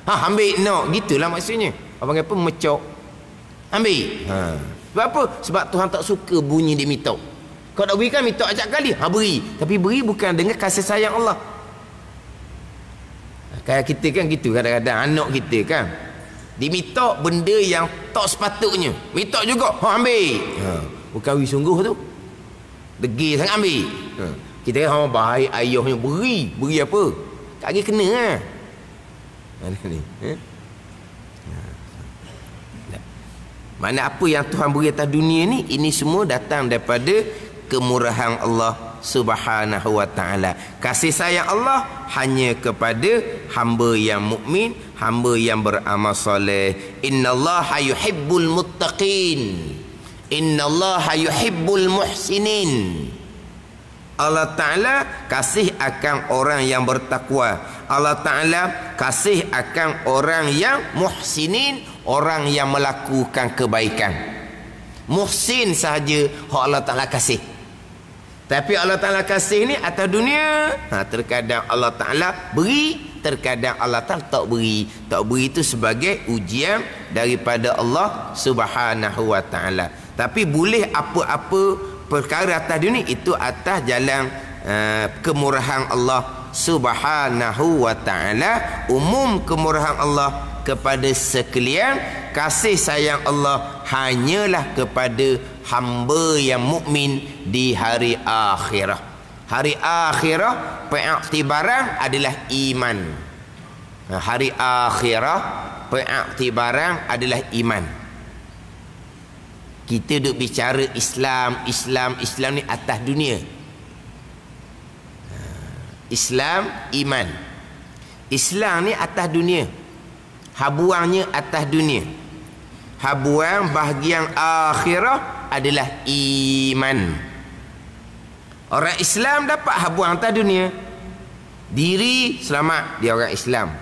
ambil nak, gitulah maksudnya. Apa panggil apa? Mecok. Ambil. Sebab apa? Sebab Tuhan tak suka bunyi dia mitok. Kau nak berikan mitok acak kali, beri. Tapi beri bukan dengan kasih sayang Allah. Kayak kita kan gitu kadang-kadang anak kita kan. Dimitok benda yang tak sepatutnya. Mitok juga, ambil. Bukan sungguh tu. Degil sangat ambil. Kita kata baik ayahnya beri apa? Kaki kena lah. Ni. Mana apa yang Tuhan beri atas dunia ni, ini semua datang daripada kemurahan Allah Subhanahu wa taala. Kasih sayang Allah hanya kepada hamba yang mukmin, hamba yang beramal soleh. Innallaha yuhibbul muttaqin. Innallaha yuhibbul muhsinin. Allah Ta'ala kasih akan orang yang bertakwa. Allah Ta'ala kasih akan orang yang muhsinin, orang yang melakukan kebaikan. Muhsin sahaja Allah Ta'ala kasih. Tapi Allah Ta'ala kasih ni atas dunia, terkadang Allah Ta'ala beri, terkadang Allah Ta'ala tak beri. Tak beri itu sebagai ujian daripada Allah Subhanahu wa Ta'ala. Tapi boleh apa-apa perkara atas dunia itu atas jalan kemurahan Allah Subhanahu wa taala. Umum kemurahan Allah kepada sekalian, kasih sayang Allah hanyalah kepada hamba yang mukmin di hari akhirah. Hari akhirah pengiktibaran adalah iman. Hari akhirah pengiktibaran adalah iman. Kita duk bicara Islam ni atas dunia. Islam, iman. Islam ni atas dunia. Habuangnya atas dunia. Habuang bahagian akhirah adalah iman. Orang Islam dapat habuang atas dunia. Diri selamat, dia orang Islam.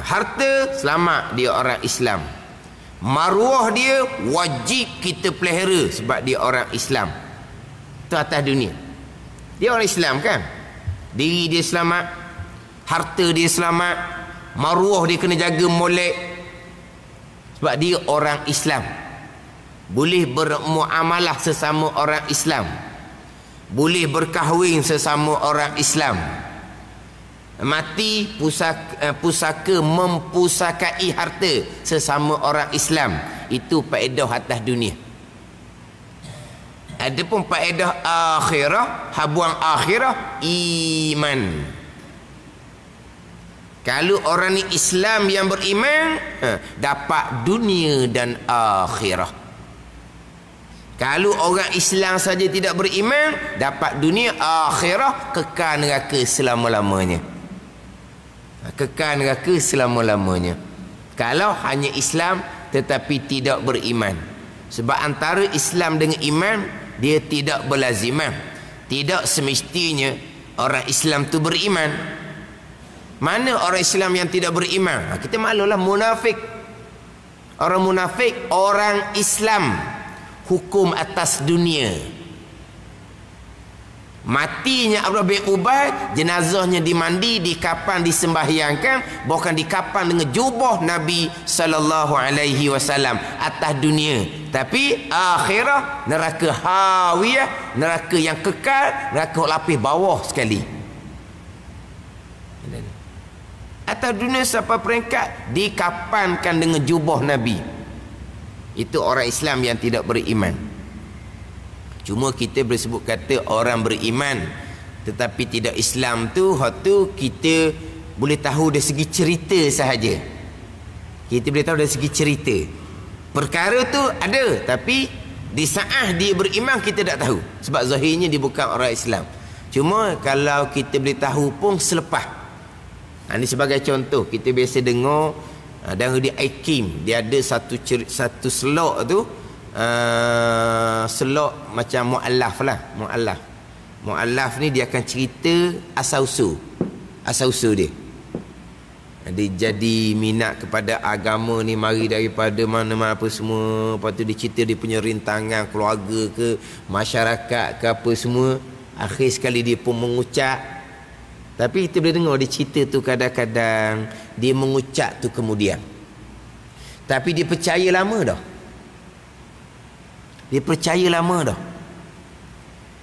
Harta selamat, dia orang Islam. Maruah dia wajib kita pelihara sebab dia orang Islam. Itu atas dunia. Dia orang Islam kan? Diri dia selamat, harta dia selamat, maruah dia kena jaga molek sebab dia orang Islam. Boleh bermuamalah sesama orang Islam, boleh berkahwin sesama orang Islam. Mati pusaka mempusakai harta sesama orang Islam. Itu faedah atas dunia. Adapun faedah akhirah, habuang akhirah, iman. Kalau orang ni Islam yang beriman, dapat dunia dan akhirah. Kalau orang Islam saja tidak beriman, dapat dunia, akhirah, kekal neraka selama-lamanya. Kekal neraka selama-lamanya. Kalau hanya Islam tetapi tidak beriman. Sebab antara Islam dengan iman, dia tidak berlaziman. Tidak semestinya orang Islam tu beriman. Mana orang Islam yang tidak beriman? Kita maklumlah munafik. Orang munafik, orang Islam hukum atas dunia. Matinya Abdullah bin Ubay, jenazahnya dimandi, dikapan, disembahyangkan, bukan dikapan dengan jubah Nabi sallallahu alaihi wasallam atas dunia. Tapi akhirah neraka hawiyah, neraka yang kekal, neraka lapis bawah sekali. Atas dunia sampai peringkat dikapankan dengan jubah Nabi. Itu orang Islam yang tidak beriman. Cuma kita boleh sebut kata orang beriman tetapi tidak Islam tu, hak tu kita boleh tahu dari segi cerita sahaja. Kita boleh tahu dari segi cerita. Perkara tu ada, tapi di saat dia beriman kita tak tahu. Sebab zahirnya dia bukan orang Islam. Cuma kalau kita boleh tahu pun selepas. Ini sebagai contoh, kita biasa dengar dan di Aikim dia ada satu selok tu, selok macam mu'allaf lah. Mu'allaf ni dia akan cerita asal-usul dia. Dia jadi minat kepada agama ni mari daripada mana-mana apa semua. Lepas tu dia cerita dia punya rintangan keluarga ke, masyarakat ke apa semua. Akhir sekali dia pun mengucap. Tapi kita boleh dengar dia cerita tu kadang-kadang dia mengucap tu kemudian. Tapi dia percaya lama dah.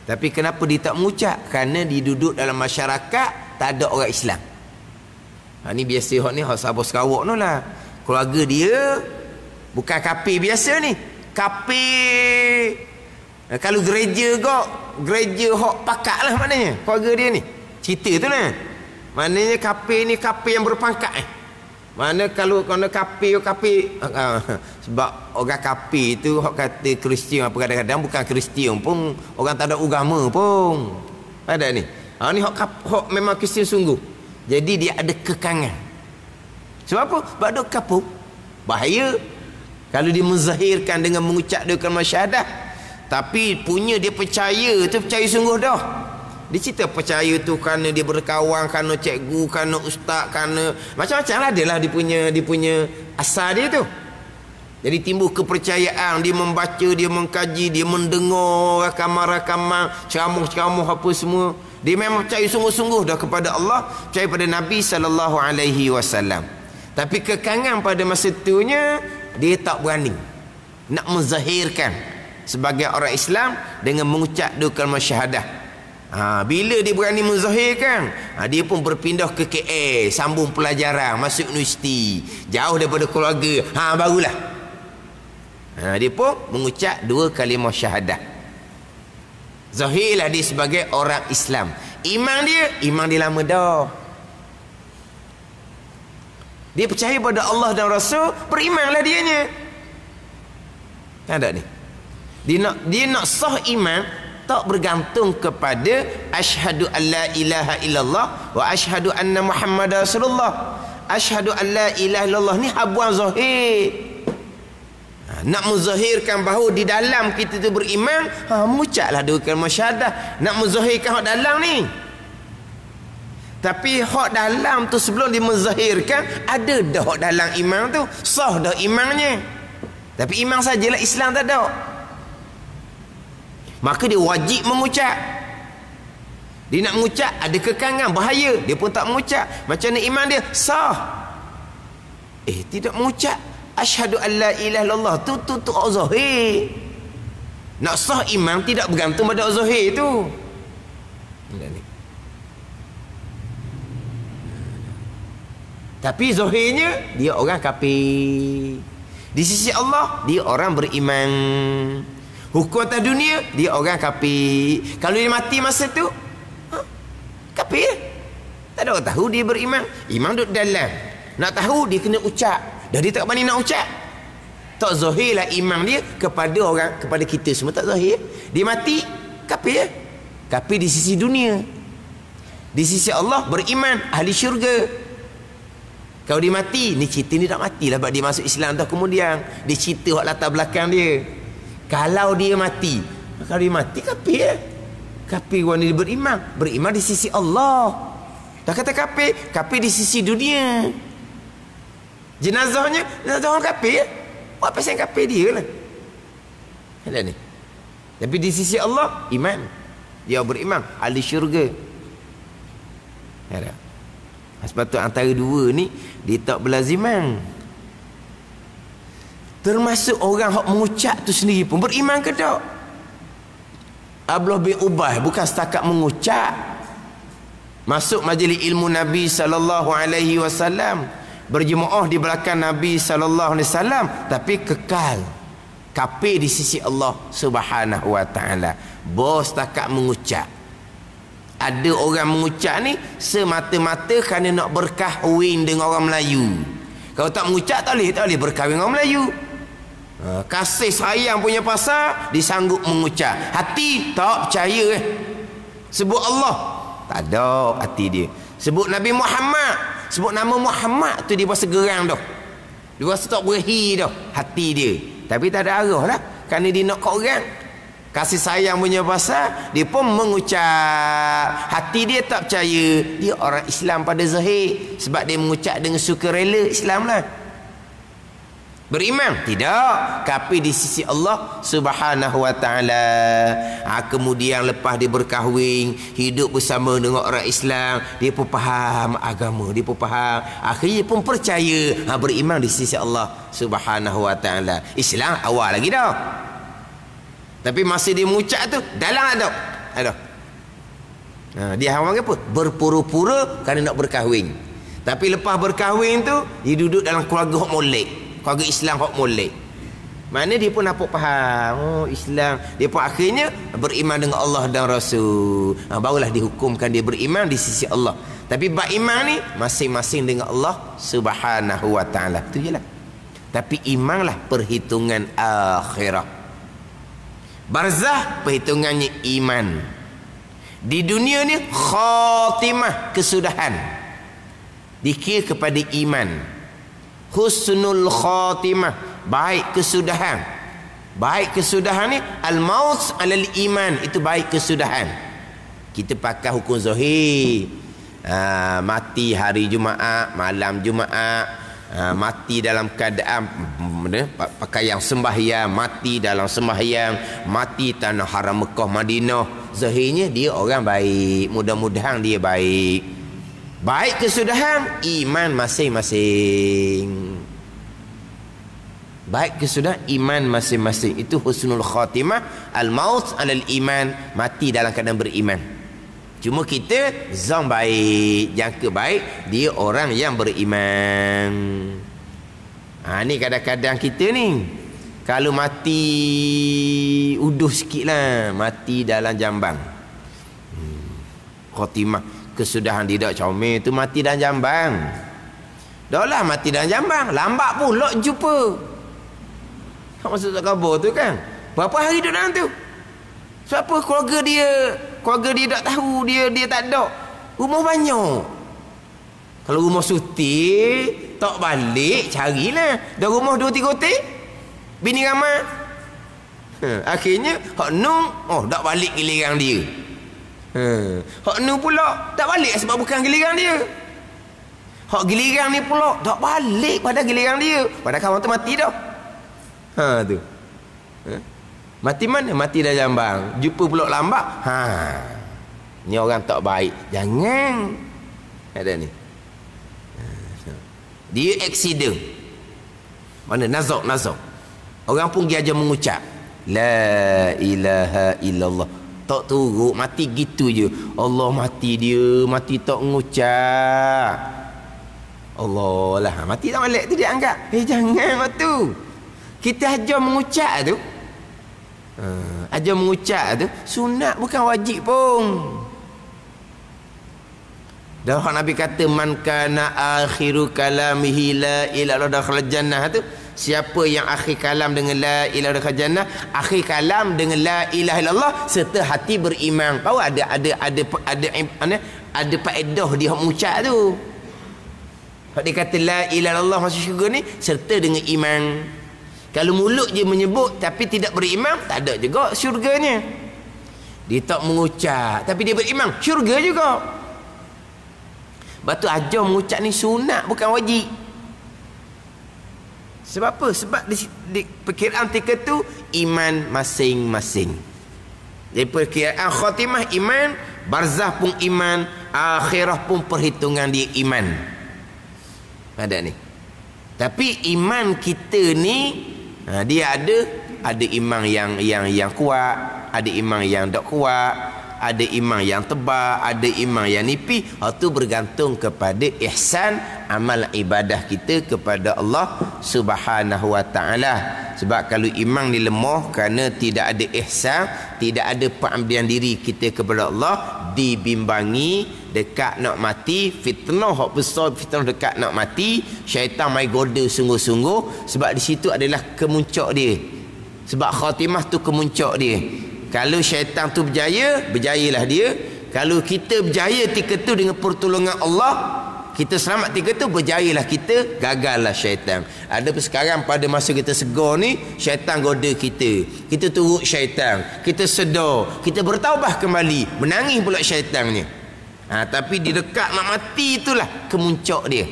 Tapi kenapa dia tak mengucap? Kerana dia duduk dalam masyarakat tak ada orang Islam. Ni biasa hak Sabah Sarawak tu lah. Keluarga dia bukan kafir biasa ni. Kafir Kalau gereja kok, gereja hok pakak lah maknanya keluarga dia ni. Cerita tu lah. Maknanya kafir ni kafir yang berpangkat Mana kalau kafir sebab orang kafir tu hok kata Kristian apa kadang-kadang bukan Kristian pun orang tak ada agama pun. Ada ni. Ni hok memang Kristian sungguh. Jadi dia ada kekangan. Sebab apa? Sebab ada kapur. Bahaya. Kalau dia menzahirkan dengan mengucap dua kalimah syahadah, tapi punya dia percaya tu percaya sungguh dah. Dia cerita percaya tu kerana dia berkawan, kerana cikgu, kerana ustaz, kerana macam-macam lah dia lah dia punya asal dia tu. Jadi timbul kepercayaan, dia membaca, dia mengkaji, dia mendengar rakaman-rakaman, ceramah-ceramah apa semua. Dia memang percaya sungguh-sungguh dah kepada Allah, percaya pada Nabi SAW. Tapi kekangan pada masa itunya dia tak berani nak menzahirkan sebagai orang Islam dengan mengucap dua kalimah syahadah. Bila dia berani menzahirkan, dia pun berpindah ke KL, sambung pelajaran, masuk universiti, jauh daripada keluarga. Barulah dia pun mengucap dua kalimah syahadah. Zahirlah dia sebagai orang Islam. Iman dia lama dah. Dia percaya pada Allah dan Rasul, berimanlah dianya. Ada ni. Dia nak sah iman tak bergantung kepada asyhadu alla ilaha illallah wa asyhadu anna Muhammadar Rasulullah. Asyhadu alla ilaha illallah ni habuan zahir. Nak menzahirkan bahawa di dalam kita tu beriman, mengucaplah dua kalimah syahadah. Nak menzahirkan hak dalam ni. Tapi hak dalam tu sebelum dia menzahirkan, ada dah hak dalam iman tu, sah dah imannya. Tapi iman sajalah, Islam tak ada. Maka dia wajib mengucap. Dia nak mengucap ada kekangan, bahaya, dia pun tak mengucap. Macam mana iman dia? Sah. Tidak mengucap asyhadu alla ilaha illallah tu zahir. Nak sah iman tidak bergantung pada zahir tu. Tapi zahirnya dia orang kafir. Di sisi Allah dia orang beriman. Hukum atas dunia dia orang kafir. Kalau dia mati masa tu kafir. Tak ada orang tahu dia beriman. Iman duduk dalam. Nak tahu dia kena ucap. Dah dia tak berani nak ucap. Tak zahirlah iman dia kepada orang, kepada kita semua tak zahir. Dia mati kafir. Kafir di sisi dunia. Di sisi Allah beriman, ahli syurga. Kalau dia mati, ni cerita ni tak matilah sebab dia masuk Islam dah kemudian. Dia cerita hak latar belakang dia. Kalau dia mati, kafir. Kafir orang dia beriman. Beriman di sisi Allah. Dah kata kafir di sisi dunia. Jenazah orang kafir. Buat pasal kafir dia lah. Ada ni. Tapi di sisi Allah, iman. Dia beriman, ahli syurga. Ada. Sebab tu antara dua ni dia tak berlaziman. Termasuk orang yang mengucap tu sendiri pun beriman ke tak? Abdullah bin Ubay bukan setakat mengucap. Masuk majlis ilmu Nabi SAW, berjemaah di belakang Nabi SAW, tapi kekal kafir di sisi Allah Subhanahu wa taala. Bos setakat mengucap. Ada orang mengucap ni semata-mata kerana nak berkahwin dengan orang Melayu. Kalau tak mengucap tak boleh berkahwin dengan orang Melayu. Kasih sayang punya pasal disanggup mengucap. Hati tak percaya Sebut Allah tak ada hati dia. Sebut Nabi Muhammad, sebut nama Muhammad tu dia rasa gerang dah. Dia rasa tak berahi dah hati dia. Tapi tak ada arah lah, kerana dia nak kat orang. Kasih sayang punya pasal dia pun mengucap. Hati dia tak percaya. Dia orang Islam pada zahir, sebab dia mengucap dengan sukarela Islam lah. Beriman? Tidak. Kafir di sisi Allah Subhanahu wa ta'ala. Kemudian lepas dia berkahwin, hidup bersama dengan orang Islam, dia pun faham agama, dia pun faham, akhirnya pun percaya. Beriman di sisi Allah Subhanahu wa ta'ala. Islam awal lagi dah. Tapi masa dia mengucap tu dalam ada. Dia hang apa? Berpura-pura kerana nak berkahwin. Tapi lepas berkahwin tu dia duduk dalam keluarga hok molek, keluarga Islam hok molek. Mana dia pun dapat faham, oh Islam. Dia pun akhirnya beriman dengan Allah dan Rasul. Barulah dihukumkan dia beriman di sisi Allah. Tapi bab iman ni masing-masing dengan Allah Subhanahu wa taala. Itu jelah. Tapi imanlah perhitungan akhirat. Barzah perhitungannya iman. Di dunia ni khatimah, kesudahan. Dikira kepada iman. Husnul khatimah, baik kesudahan. Baik kesudahan ni al-maut alal iman, itu baik kesudahan. Kita pakai hukum zahir. Mati hari Jumaat, malam Jumaat, mati dalam keadaan pakaian sembahyang, mati dalam sembahyang, mati tanah haram Mekah Madinah. Zahirnya dia orang baik, mudah-mudahan dia baik. Baik kesudahan iman masing-masing. Baik kesudahan iman masing-masing, itu husnul khatimah, al-maut alal iman, mati dalam keadaan beriman. Cuma kita zon baik, jangka baik, dia orang yang beriman. Ni kadang-kadang kita ni kalau mati uduh sikit lah, mati dalam jambang. Khatimah, kesudahan tidak comel tu mati dalam jambang. Dah lah mati dalam jambang, lambat pula jumpa. Maksud tak khabar tu kan, berapa hari duduk dalam tu. Sebab apa? Keluarga dia tak tahu, dia tak ada. Rumah banyak. Kalau rumah suti tak balik, carilah. Dah rumah 2-3 hotel, bini ramai. Akhirnya hak nu tak balik giliran dia. Hak nu pula tak balik sebab bukan giliran dia. Hak giliran ni pula tak balik pada giliran dia. Padahal kawan tu mati dah. Tu. Mati mana? Mati dah jambang. Jumpa pula lambat. Ni orang tak baik. Jangan. Ada ni. Dia accident. Mana nazak. Orang pun dia aja mengucap la ilaha illallah. Tak turut, mati gitu je. Allah mati dia, mati tak mengucap. Allah lah, mati tak balik tu dia anggap. Jangan waktu. Kita aja mengucap tu. Aja mengucap tu sunat, bukan wajib pun. Dah Nabi kata man kana akhiru kalamihi la ilaha illallah dakhala jannah tu. Siapa yang akhir kalam dengan la ilaha illallah jannah, akhir kalam dengan la ilaha illallah serta hati beriman. Tahu ada faedah dia mengucap tu. Kalau dia kata la ilaha illallah masuk syurga ni serta dengan iman. Kalau mulut je menyebut tapi tidak beriman, tak ada juga syurganya. Dia tak mengucap tapi dia beriman, syurga juga. Batu ajar mengucap ni sunat, bukan wajib. Sebab apa? Sebab di perkiraan ketika tu iman masing-masing. Di perkiraan khatimah iman, barzah pun iman, akhirah pun perhitungan dia iman. Ada ni. Tapi iman kita ni dia ada iman yang kuat, ada iman yang tak kuat, ada iman yang tebal, ada iman yang nipis. Itu bergantung kepada ihsan amal ibadah kita kepada Allah Subhanahu wa taala. Sebab kalau iman ni lemah kerana tidak ada ihsan, tidak ada pengabdian diri kita kepada Allah, dibimbangi dekat nak mati, fitnah hak besar, fitnah dekat nak mati, syaitan mai goda sungguh-sungguh. Sebab di situ adalah kemuncak dia. Sebab khatimah tu kemuncak dia. Kalau syaitan tu berjaya, berjayalah dia. Kalau kita berjaya ketika tu dengan pertolongan Allah, kita selamat ketika tu, berjayalah kita, gagallah syaitan. Ada sekarang pada masa kita segar ni, syaitan goda kita. Kita turut syaitan, kita sedar, kita bertaubah kembali, menangis pula syaitannya. Tapi di dekat nak mati itulah kemuncak dia.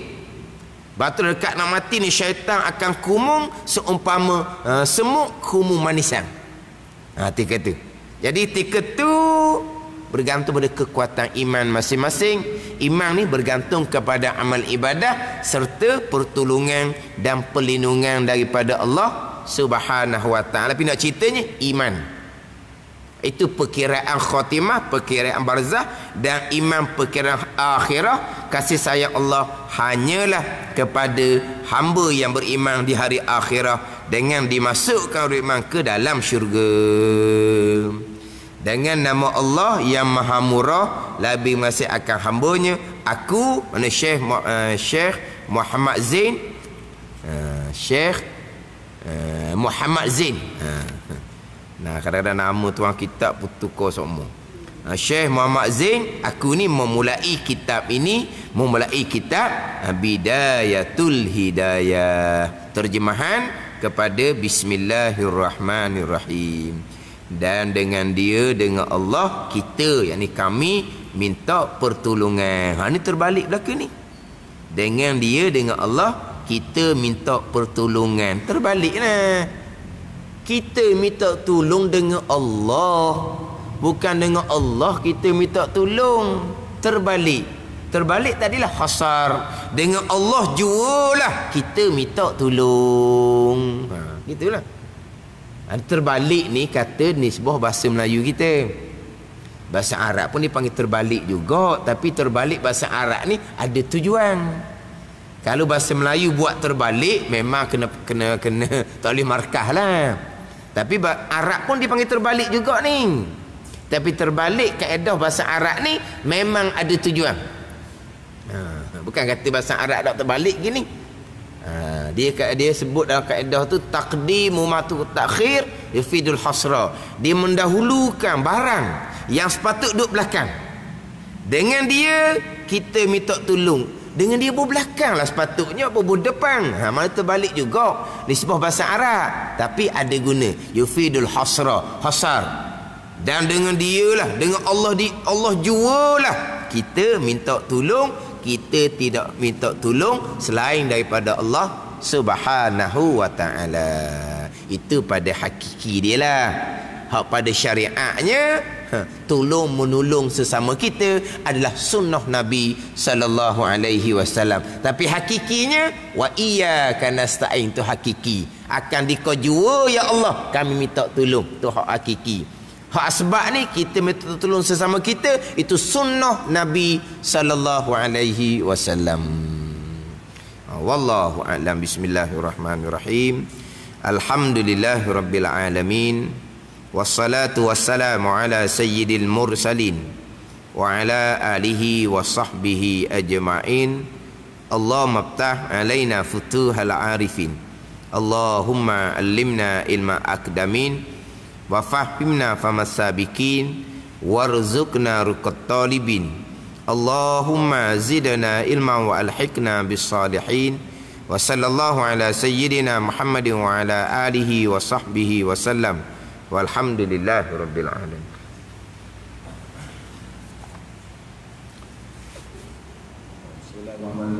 Batu dekat nak mati ni syaitan akan kumung seumpama semut kumung manisan. Ketika tu. Jadi ketika tu bergantung pada kekuatan iman masing-masing. Iman ni bergantung kepada amal ibadah serta pertolongan dan perlindungan daripada Allah Subhanahu wa taala. Tapi nak ceritanya iman. Itu perkiraan khatimah, perkiraan barzah, dan iman perkiraan akhirah. Kasih sayang Allah hanyalah kepada hamba yang beriman di hari akhirah dengan dimasukkan beriman ke dalam syurga. Dengan nama Allah yang Maha Murah, lebih masih akan hambanya. Aku, mana Syekh Muhammad Zain, Syekh Muhammad Zain. Nah, kadang-kadang nama tuan kitab pun tukar semua. Syekh Muhammad Zain, aku ni memulai kitab ini, memulai kitab Bidayatul Hidayah, terjemahan kepada Bismillahirrahmanirrahim. Dan dengan dia, dengan Allah, kita, yakni kami, minta pertolongan. Ini terbalik belaka ni. Dengan dia, dengan Allah, kita minta pertolongan. Terbalik lah. Kita minta tolong dengan Allah, bukan dengan Allah kita minta tolong. Terbalik. Terbalik tadilah hasar. Dengan Allah jualah kita minta tolong. Gitulah. Terbalik ni kata nisbah bahasa Melayu kita. Bahasa Arab pun dipanggil terbalik juga, tapi terbalik bahasa Arab ni ada tujuan. Kalau bahasa Melayu buat terbalik, memang kena tak boleh markah lah. Tapi Arab pun dipanggil terbalik juga ni. Tapi terbalik kaedah bahasa Arab ni memang ada tujuan. Bukan kata bahasa Arab tak terbalik gini. Dia sebut dalam kaedah tu taqdimu ma ta'khir yufidul hasra. Dia mendahulukan barang yang sepatut duduk belakang. Dengan dia kita minta tolong. Dengan dia berbelakang lah sepatutnya, berdepan. Mana terbalik juga nisbah bahasa Arab, tapi ada guna yufidul hasra, hasar. Dan dengan dia lah, dengan Allah, Allah jualah kita minta tolong. Kita tidak minta tolong selain daripada Allah Subhanahu wa ta'ala. Itu pada hakiki dia lah. Hak pada syariatnya, tolong menolong sesama kita adalah sunnah Nabi sallallahu alaihi wasallam. Tapi hakikinya wa iyyaka nasta'in, tu hakiki. Akan dikau ya Allah kami minta tolong, tu hak hakiki. Hak asbab ni kita minta tolong sesama kita, itu sunnah Nabi sallallahu alaihi wasallam. Wallahu a'lam. Bismillahirrahmanirrahim. Alhamdulillahirabbil alamin. Wassalatu wassalamu ala sayyidil mursalin wa ala alihi wa sahbihi ajma'in. Allahumma aftah alaina futuhal arifin. Allahumma allimna ilma akdamin wa fahimna famas sabiqin warzuqna ruqat talibin. Allahumma zidna ilma wa alhiqna bis salihin. Wa sallallahu ala sayyidina Muhammadin wa ala alihi wa sahbihi wa sallam. Walhamdulillahi rabbil alamin.